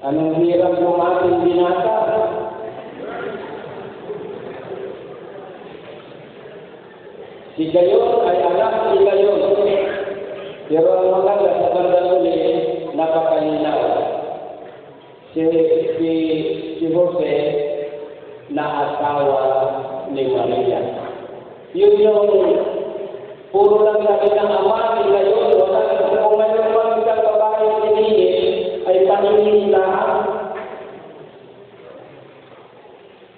Anong hirap ng ating binata? Si Gayon ay anak ni Gayon. Pero ang maganda sa bandang uli, napakalinaw. Si Jose na asawa ni Maria. Yun yung puro lang sabi ng ama ni Gayon. Kung mayroon pang isang babae pinili, ay paningin lahat.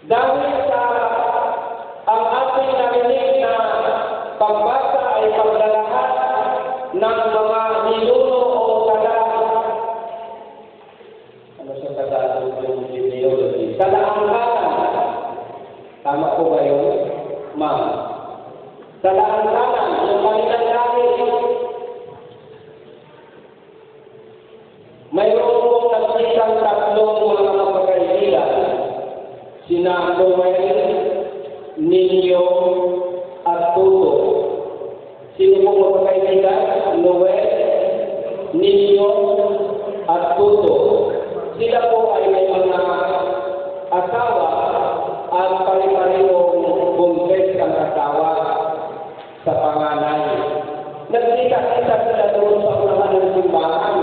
Dahil sa ang ating narinig na pagbasa ay pagdalahan ng mga ninuno o talaan. Ano sa Tagalog yung genealogy? Talaan-talan. Tama po ba yun, ma'am? Talaan-talan, yung kanilang lahi. Mayroon pong nagkitang tatlong mga magkakaibigan. Sina Noel, Nino, at Tuto. Sino pong magkakaibigan? Noel, Nino, at Tuto. Sila po ay may mga asawa at pare-parehong buntes ang asawa sa panganay. Nagkita-kita sila doon sa unahan ng simbahan.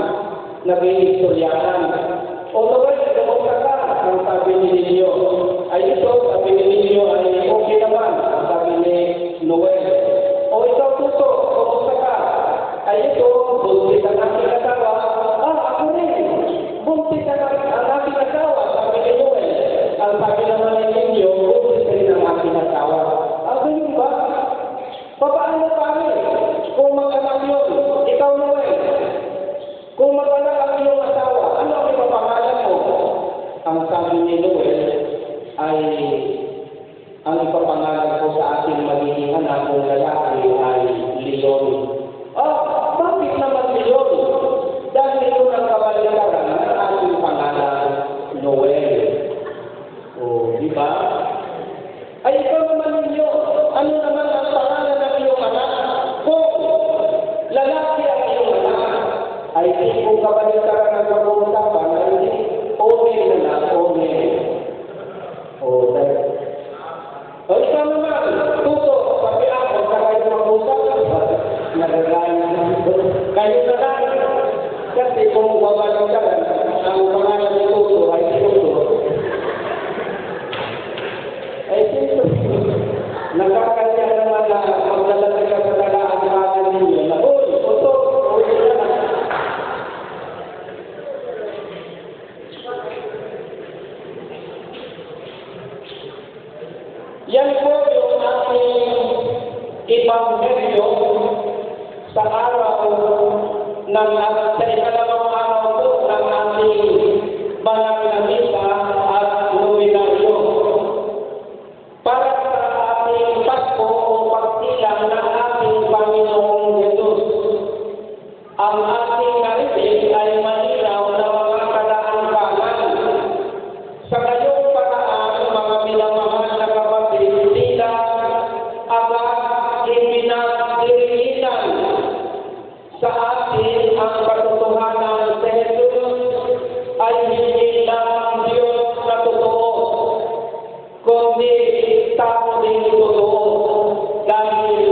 Nag-iistoryanan. O Noel, kumusta ka? Ang sabi ni Nino. Ay ito, sabi ni Nino ay okay naman. Ang sabi ni Noel. O ito, Tuto, kumusta ka? Ay ito, buntis ang aking asawa. Ako rin. Buntis ang aking asawa, sabi ni Noel. Ang sabi naman ni Nino, buntis rin ang aking asawa. Ganun ba? Paano kami? Kung mag-anak yun, ikaw Noel. Kung mag-anak ang iyong asawa, ano ang ipapangalan mo? Ang sabi ni Noel ay ang ipapangalan ko sa ating magiging anak kong lalaki ay Leon. Bakit naman Leon? Dahil ito ang kabalitaran ng ating pangalan, Noel. Di ba? Ay ikaw naman ninyo, ano naman ang pangalan ng iyong anak? Kung lalaki ang iyong anak, ay di kung kabalitaran ng pag-uusapan ay di okay na lang, okay. Ikaw naman, Tuto, sabi ako, sa kayo mag-usap, nagagaling naman doon. Kayo na lang. Kasi kung babalitaran, ang pangalan ni Tuto ay Tuto. Ay Tuto, nakakanya naman na maglalagay ka sa talaan ng atin ninyo na, Tuto, okay na lang. Yan po yung ating Ebanghelyo sa araw sa ikalawang araw po ng ating banal na misa at nobenaryo. Para sa ating Pasko o pagsilang ng ating Panginoong Jesus. Ang ating narinig ay malinaw na mga kalaan-kalan. Sa kayong paraan, mga minamahal na kapatid, sila agad ipinagdirigitan sa atin ang katotohanan sa Jesus ay hindi lang Diyos na totoo, kundi tao din totoo. Dahil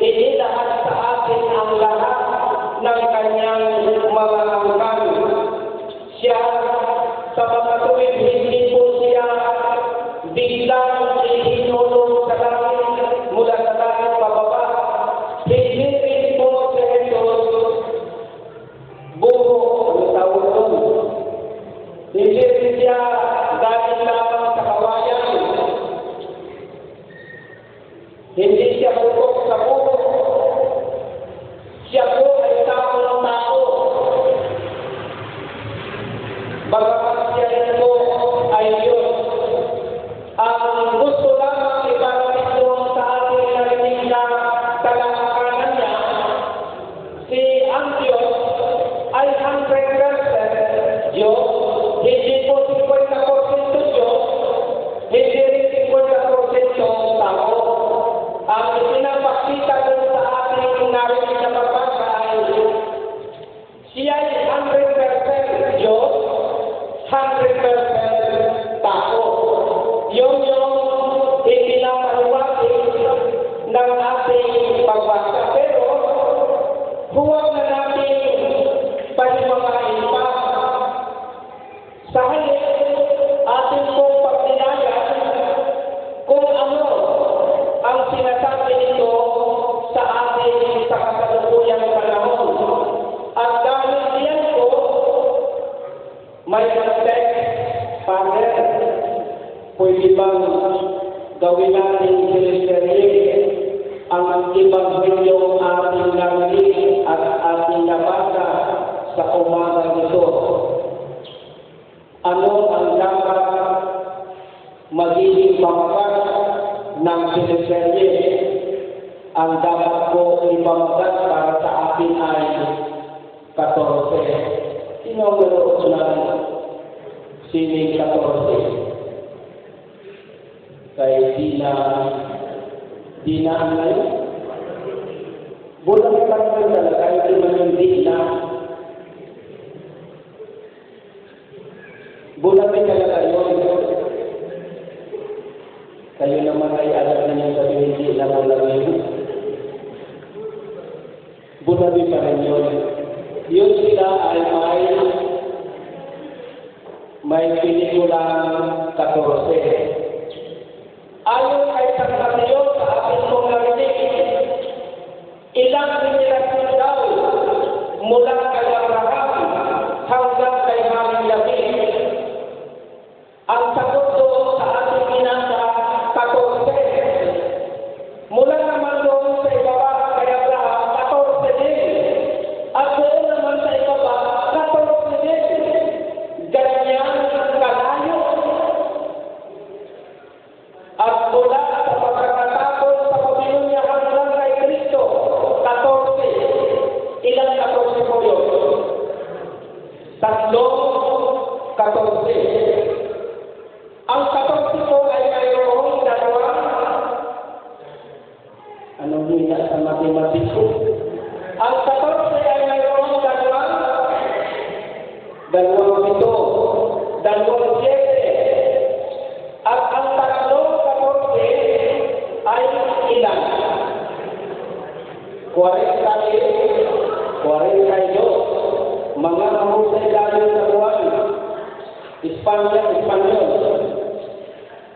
inilahat sa atin ang lahat ng kanyang mga angkan. Siya sa mga tuwing hindi po siya biglang ihinulong sa langit mula sa langit pababa. Hindi rin po si Jesus buho, ang tawag doon. Hindi rin siya dahil lamang sa kawayan. Hindi siya bukok sa buho. Siya po ay tao ng tao. Bagamat siya ito ay Diyos. Ang gusto lamang iparating doon sa ating narinig na talakaran niya, ang Diyos ay 100% Diyos. Hindi po 50% Diyos, hindi rin 50% tao. Ang pinapakita doon sa ating narinig na pagbasa ay siya ay 100% Diyos, 100% tao. Yun yung ipinapahiwatig ng ating pagbasa. Pero huwag na natin paniwalain pa. Sa halip, ating pong pagnilayan kung ano ang sinasabi nito sa ating sa kasalukuyang panahon. At dahil diyan po, may mag-text, Father, pwede bang gawin natin siniserye ang ibang bilyong ating narinig at ating nabasa sa umaga nito? Ano ang dapat magiging pamagat ng siniserye? Ang dapat ko ipamagat para sa atin ay 14. Sino ang meron ng sining 14? Kay Dina ang ngayon? Bulang pa rin talaga, hindi man yung Dina. Bulang pa talaga yun. Kayo naman ay alam na yung sabihin Dina bulang yun. Bulang pa rin yun. Yun sila ay may pinikulang 14. Ayon kay San Mateo sa ating pong narinig, ilang generasyon daw mula kay Abraham hanggang kay Haring David. Ang sagot doon sa ating binasa, 14. Mula naman doon sa ibaba kay Abraham, 14 din. At doon naman sa ibaba, 14 din. Ganyan kalayo. At mula sa pagkakatapos sa pamilya hanggang kay Kristo, 14. Ilang 14 po yun? 3, 14. Ang 14 po ay mayroong dalawang, anong hina sa matematiko? Ang 14 ay mayroong dalawang 7, dalawang 7. At ang 14 ay ilan? 42. Mga mahusay galing sa buwan. Espanyol.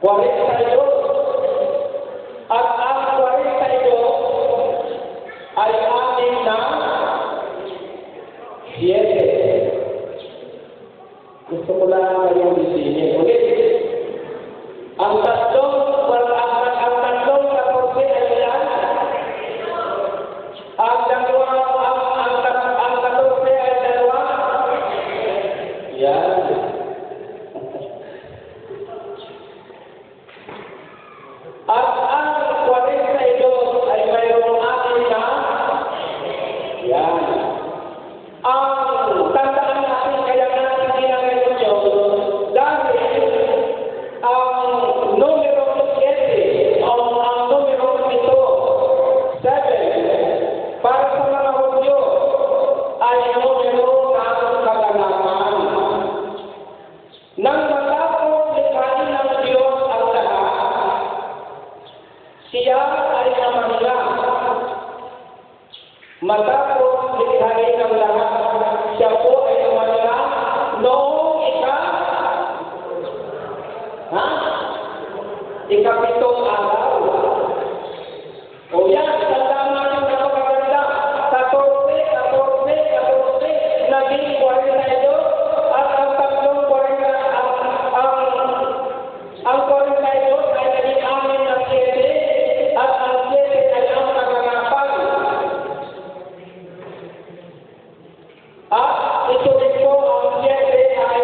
42. At ang 42 ay atin na 7. Gusto ko lang kayong isinin. Ulit. Ang tatlong 14 ay ilan? Ang 14 ay dalawa. Yan. At ang 42 ay mayroong atin na. Yan. Ang tandaan natin kaya natin ginagayon yun dahil ang numero 7 o ang numero 7 para sa mga Hudyo ay numero ng kaganapan. Nang matapos likhain ng Diyos ang lahat, siya ay namangga. Matapos likhain ng lahat, siya po ay namangga noong ikapitong araw. O yan, tandaan natin na pagkaganda. 14, naging 42, at ang tatlong 40, ang 42 ay naging 6 na 7, at ang 7 ay ang kaganapan. At ito rin po, ang 7 ay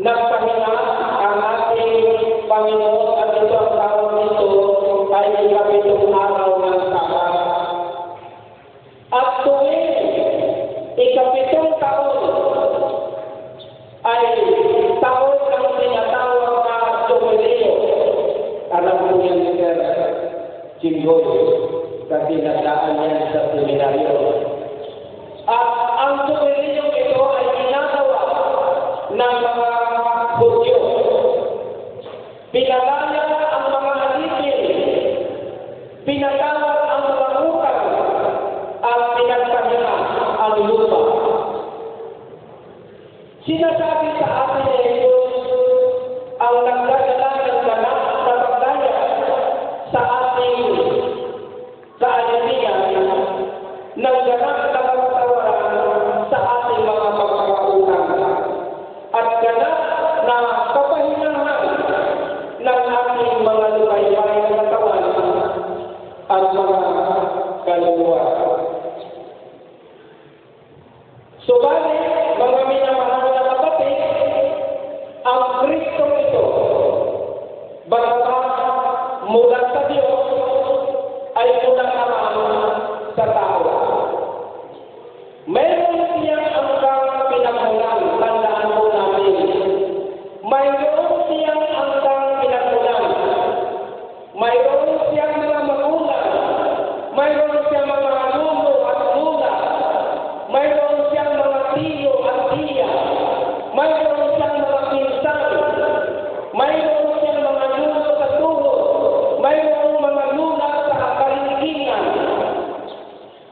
nagpahinga ang ating Panginoon, at ito ang tawag nito ay ikapitong araw ng Sabat. At tuwing ikapitong taon ay taon ang tinatawag na Jubileo. Alam mo yan, Sir Jinggoy, kasi nadaan yan sa seminaryo. At ang Jubileo ito ay ginagawa ng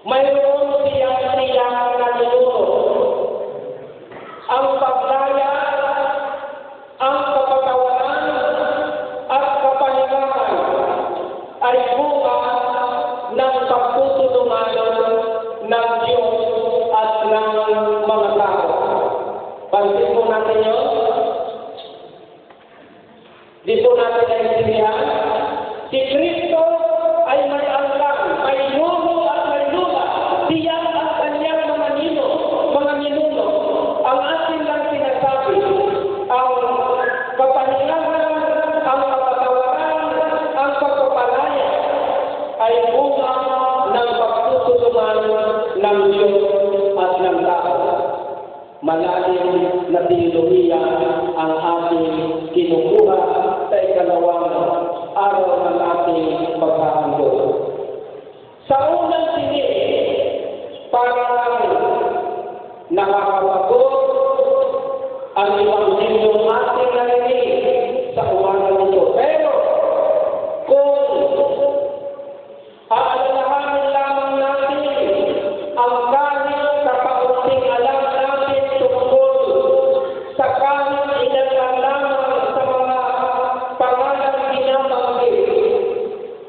mayroon siyang tiyang na ninuno. Ang paglaya, ang kapatawaran, at kapanilahan ay bunga ng pagtutulungan ng Diyos at ng mga tao. Pansin po natin yun. Di po natin naintindihan. Si Kristo ay may angkan, may nuno at may lula. Diyan ang kanyang mga ninuno. Ang atin lang sinasabi, ang kapanilahan, ang kapatawaran, ang pagpapalaya ay bunga ng pagtutulungan ng Diyos at ng tao. Malalim na teolohiya ang ating kinukuha sa ikalawang araw ng ating paghahandog. Sa unang tingin, parang nakakapagod ang Ebanghelyo ating narinig sa umaga nito. Pero kung aalalahanin lamang natin ang kahit kapaunting alam natin tungkol sa kahit ilan lamang sa mga pangalang binabanggit,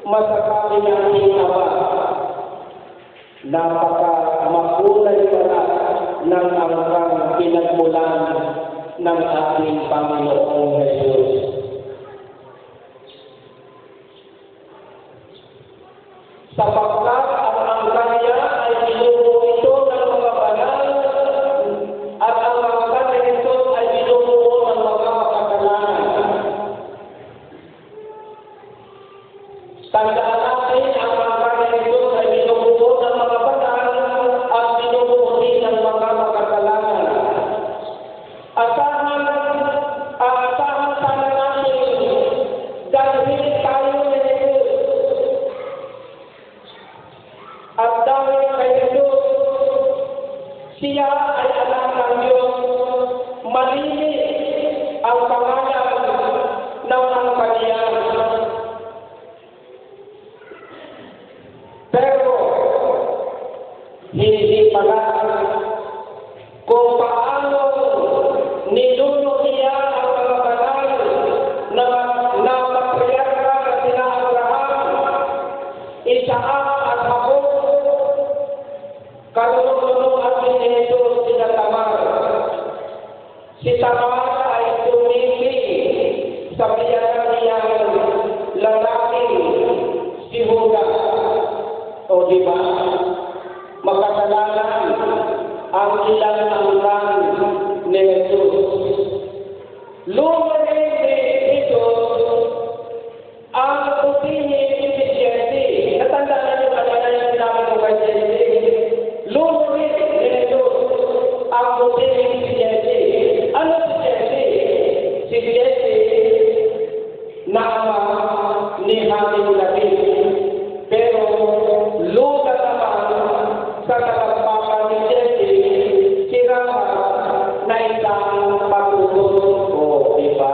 masasabi natin naman napaka-makulay pala ng angkang pinagmulan ng ating Panginoong Jesus. Sapagkat ang angkan niya ay binubuo ito ng mga banal at ang angkan ni Jesus ay binubuo ng mga makasalanan. Tandaan natin ang angkan ni Jesus ay binubuo ng mga banal at binubuo din ng mga makasalanan. Asahan sana natin dahil tayo ni Jesus. At dahil kay Jesus, siya ay anak ng Diyos, malinis ang pangalan ng angkan niya. Pero, hindi pala kung paano ninuno niya ang mga banal na matriarka na sina Abraham, Isaac at Jacob, kalulunong at ni Jesus sina Tamar. Si Tamar ay tumingin sa biyanan niyang lalaking si Juda. O diba? Makasalanan ang ilang angkan ni Jesus. Lumarin ni Jesus ang putihing si Jesse. Natandaan niyo kanina yung sinabi ko kay Jesse. Lumarin ni Jesus ang putihing si Jesse. Ano si Jesse? Si Jesse na ama ni Haming David. Pero lugar naman sa katampakan ni Jesse, si Rahab na isang pagtutulong ko, diba?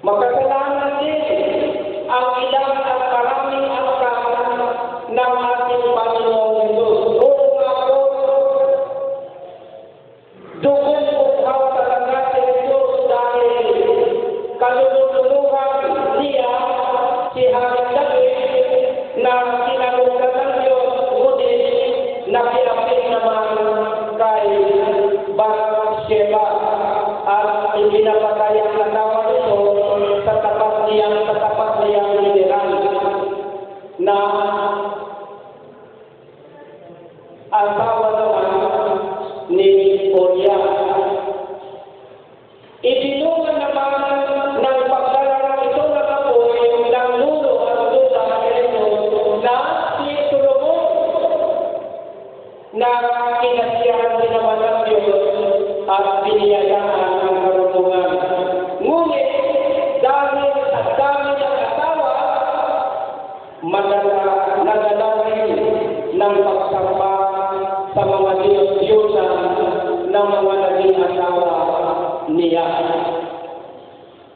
Makasalanan din ang ilang at maraming angkan ng ating Panginoong Jesus. Oo nga po, dugong bukhaw talaga si Jesus dahil kalululuhan niya si Haming David na kinalungkat ng Diyos, ngunit nakiapit naman kay Bathsheba at ibinapatay ang natawa nito sa tapat niyang literal na asawa naman ni Uriah. Ibinungan naman ng pagdarang ito ng apoy ng nuno at lula na si Solomon na kinasiyahan din naman ng Diyos at biniyayaan ng karunungan. Ngunit dahil sa dami ng asawa, nagalawin ng pagsamba sa mga Diyos-Diyosan ng mga naging asawa niya.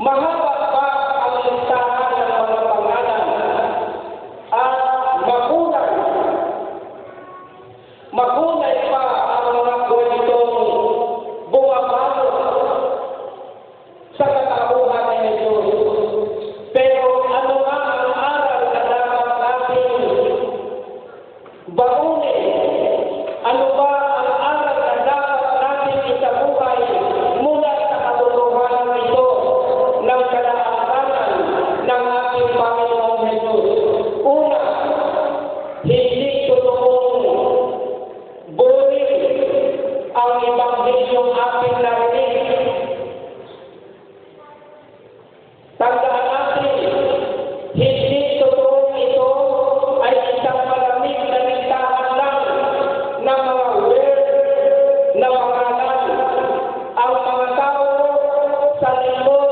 Mahaba pa ang listahan ng mga pangalan at makulang baunin, ano ba ang aral na dapat natin isabuhay mula sa katotohanan ito ng kalakaran ng ating Panginoong Jesus. Una, hindi totoong burin ang Ebanghelyong ating narinig. Tandaan natin, hindi totoong ito ay isang malamig na listahan lang ng mga word na pangalan. Ang mga tao sa likod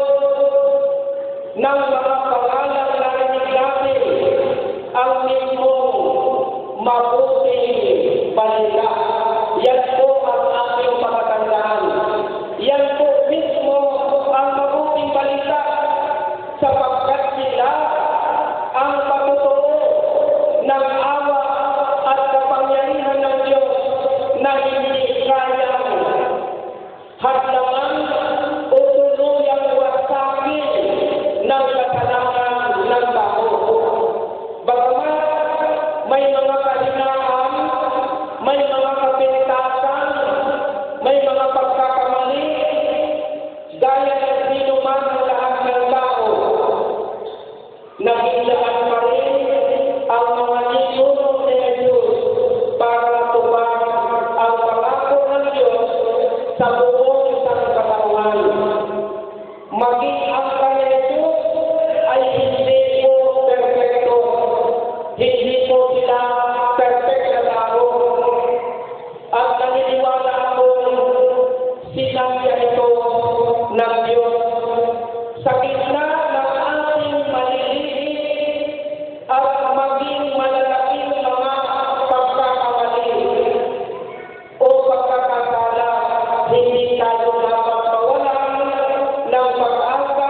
ng mga pangalan na narinig natin ang mismong mabuting balita. Yan po ang ating pakatandaan. Yan po mismo ang mabuting balita sapagkat sila ang patutuo ng awa at kapangyarihan ng Diyos na hindi kayang hadlangan o tuluyang wasakin ng kasalanan ng tao. Bagamat may mga kahinaan, may mga kapintasan, may mga pagkakamali, gaya ng sino man ang lahat ng tao, nagiglaan pa rin ang mga ninuno ni Jesus para matupad ang pangako ng Diyos sa buong isang katawan. Maging ang kanya Jesus ay hindi po perfecto. Hindi po sila perfect na tao. At naniniwala ako sinabi ito ng Diyos sa gitna ng ating maliliit at maging malalaking mga pagkakamali o pagkakasala. Hindi tayo dapat mawalan ng pag-asa,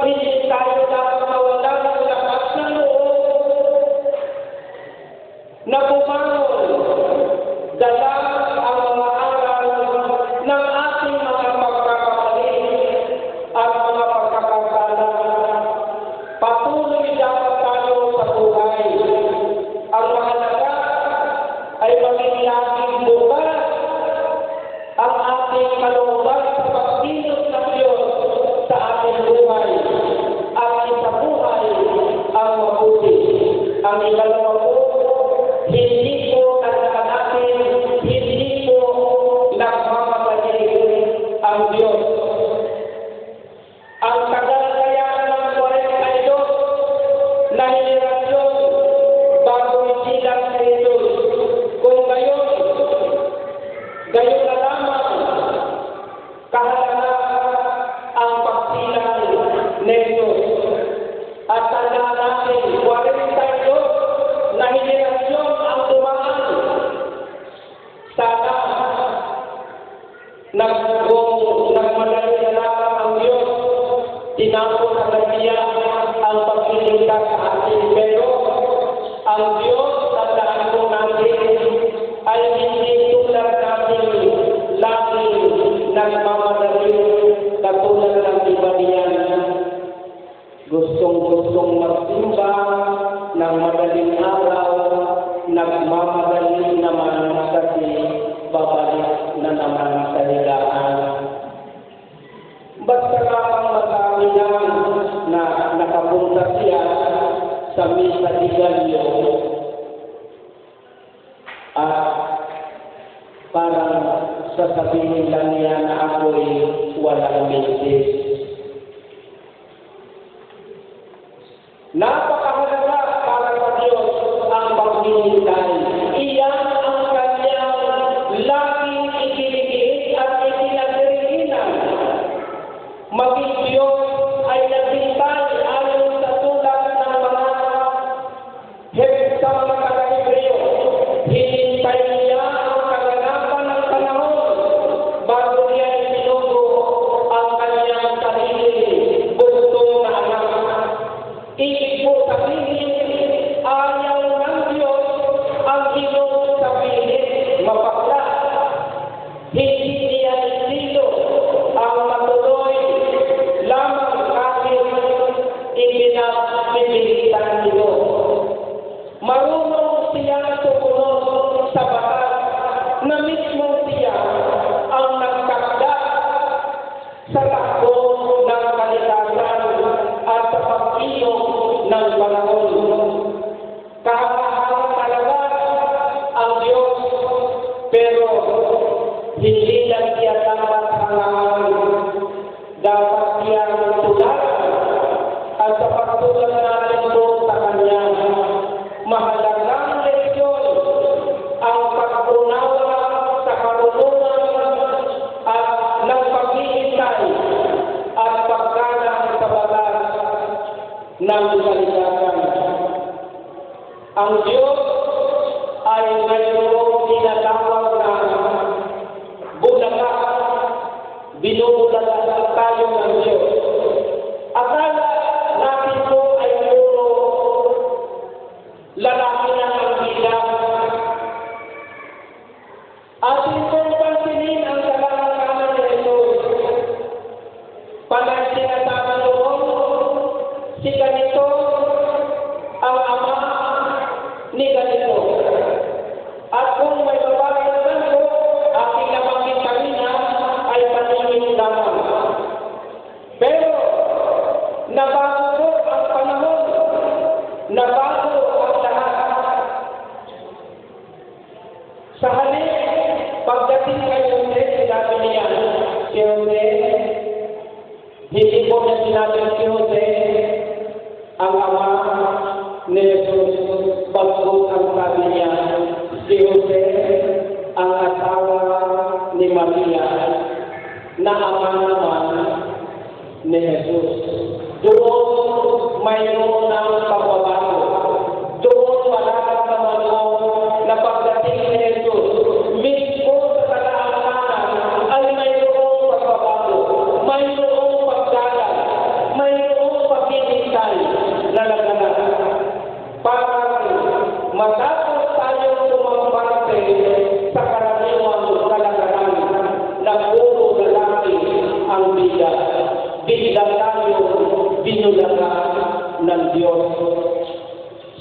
hindi tayo dapat mawalan ng lakas ng loob na bumangon, dala ang mga aral ng ating mga pagkakamali at mga pagkakasala. Patuloy dapat tayo sa buhay. Ang mahalaga ay maging laging bukas ang ating kalooban sa pagkilos ng Diyos sa ating buhay at isabuhay ang mabuti. Ang ikalawa po, hindi po tandaan natin, hindi po nagmamadali ang Diyos. Ang tagal kaya ng 42 na henerasyon bago isilang si Jesus. Kung gayon na lamang kahalaga ang pagsilang ni Jesus. At tandaan natin, 42 na henerasyon ang dumaan. Sana nagmadali na lamang ang Diyos. Tinapos sa kanya ang pagsiligtas sa atin. Pero ang Diyos, tandaan po natin, ay hindi tulad natin laging nagmamadali katulad ng iba niyan. Gustong magsimba ng madaling araw, nagmamadali naman kasi babalik na naman sa higaan. Basta kapang masabi lang na nakapunta siya sa Misa di Gallo at parang sasabihin lang niya na ako'y walang misis. Napakahalaga para sa Diyos ang paghihintay. Iyan ang kanyang laging ikinikiit at ikinagdiriginan. Maging Diyos ay naghintay ayon sa sulat ng mga taga-Hebreo. Hinintay niya ang kaganapan ng panahon bago niya isinugo ang kanyang sarili buktong na anak. Ibig po sabihin, ayaw ng Diyos ang hinog sa pilit mapakla. Hindi niya isilo ang matuloy lamang kahit ipinapilitan nito. Marunong siya sumunod Diyos, pero hindi lang siya dapat hangaan, dapat siya tularan. At sa pagtulad natin po sa Kanya, mahalagang leksyon ang pag-unawa sa karunungan at ng paghihintay at paggalang sa batas ng kaligtasan. Ang Diyos ay mayroong tinatawag na bulaga. Binubulaga tayo ng Diyos. Akala natin po ay puro lalaki na ang bilang. Atin pong pansinin ang kalanganan ni Jesus. Panay sinasabi noon, si ganito ang ama ni ganito. At kung may babae naman po, aking nabanggit kanina ay paningin lamang. Pero nabago po ang panahon, nabago ang lahat. Sa halip, pagdating kay Jose, sinabi niya, si Jose, hindi po niya sinabi si Jose, ang ama ni Jesus, pagkut ang sabi niya, si Jose, ang asawa ni Maria, na ama naman ni Jesus. Doon mayroon ng pagbabago. Doon mararamdaman mo na pagdating ni Jesus, mismo sa kalaanan ay mayroong pagbabago, mayroong pagdalang, mayroong paghihintay na naganap. Parang matapos tayong tumambante sa karaniwang kalagaran na puro lalaki ang bida, bigla tayo binulaga ng Diyos.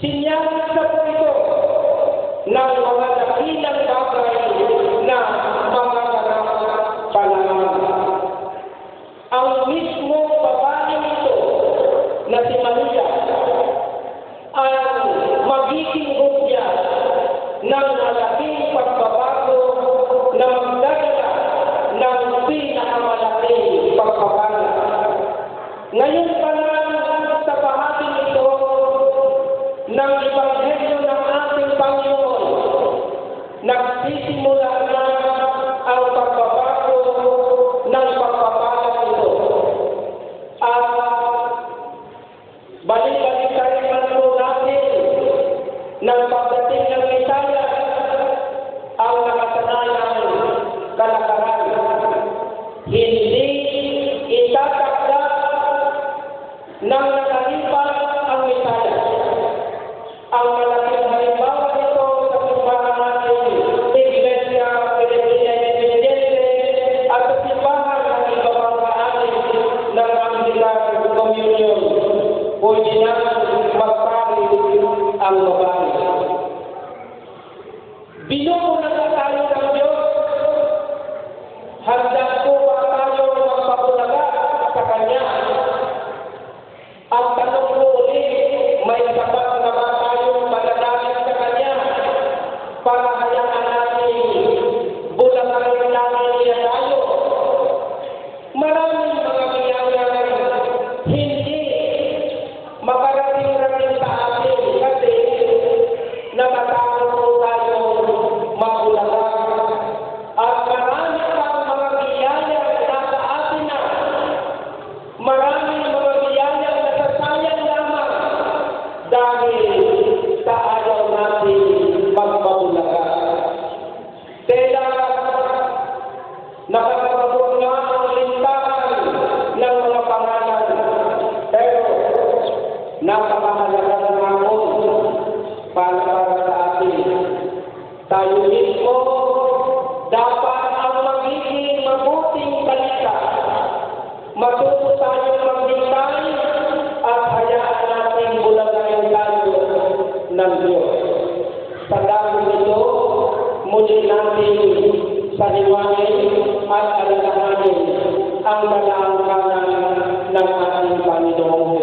Sinyal sa po ito ng mga dakilang bagay na mga karapanangan. Ang mismo babae nito na si Maria ang magiging hukya ng malaking pagbabago na magdadala ng pinakamalaking pagbabago. Ngayon pa lang sa bahaging ito ng Ebanghelyo ng ating Panginoon, nagsisimula na ang pagbabago ng pagbabago ito. At balik-balik man po natin ng pagdating ng Mesaya ang nakasanayang kalakaran. Hindi itatakda ng nakalipas ang Mesaya. Ang malaking halimbawa nito sa simbahan natin, Iglesia Filipina Independiente at sa simbahan ng iba pang maalis ng Anglican Communion. Pwede na magpalit ang babae. Binubulag tayo ng Diyos. Handa po ba tayo magpabulaga sa Kanya? Ang tanong po ulit, may sapat na ba tayong pananalig sa Kanya para hayaan natin bulagan namin niya tayo? Maraming mga biyayang hindi makarating-rating sa atin kasi natatakot po tayo mabulaga. At marami pang mga biyayang nasa atin na, maraming mga biyayang nasasayang lamang dahil sa ayaw natin magpabulaga. Tela, nakakabot nga ang lintahan ng mga pangalan, pero napakahalaga ng hamon para sa atin. Tayo mismo dapat ang magiging mabuting balita. Matuto tayong maghintay at hayaan natin bulagayin tayo ng Diyos. Sa dami nito, muli natin sa liwanag at alalahanin ang nalaangkanan ng ating Panginoong